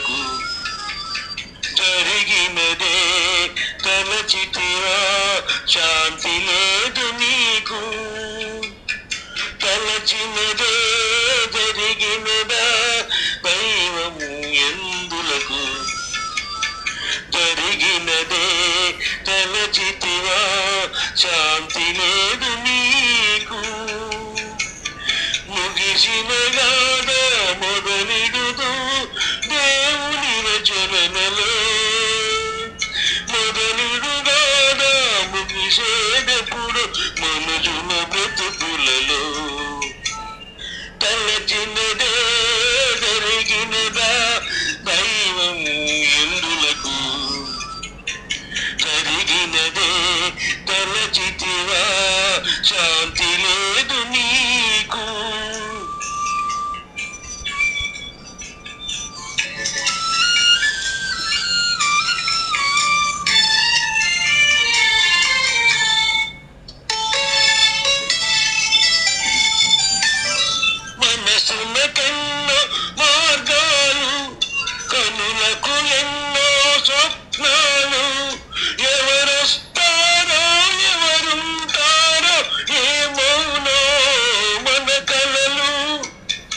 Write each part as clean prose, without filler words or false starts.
ఎందులకు జరిగినదే తలచితివా శాంతి లేదు నీకు తలచినదే జరిగినదా దైవము ఎందులకు జరిగినదే తలచితివా శాంతి లేదు నీకు ముగిసిన గాథ మొదలిడుదు దేవుని రచనలో మొదలిడుగాథ ముగిసేటప్పుడు మనుజుల బ్రతుకులలో తలచినదే జరిగినదా దైవం ఎందులకు జరిగినదే తలచితివా శాంతి లేదు నీకు మనసునకెన్నో మార్గాలు కనులకు ఎన్నో స్వప్నాలు ఎవరొస్తారో ఎవరుంటారో ఏమౌనో మన కలలు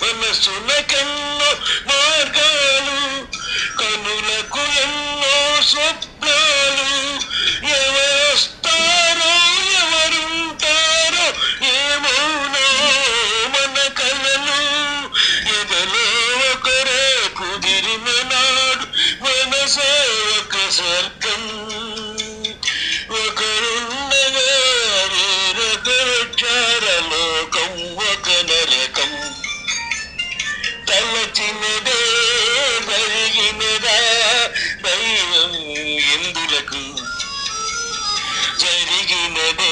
మనసునకెన్నో మార్గాలు కనులకు ఎన్నో స్వప్నాలు ఎవరొస్తారో ఎవరుంటారో ఏమౌనో మన కలలు ఎదలో ఒకరే కుదిరిన నాడు మనసే ఒక స్వర్గం ఒకరున్నగా వేరొకరు లోకం ఒక నరకం తలచినదే జరిగినదా దైవం ఎందులకు జరిగినదే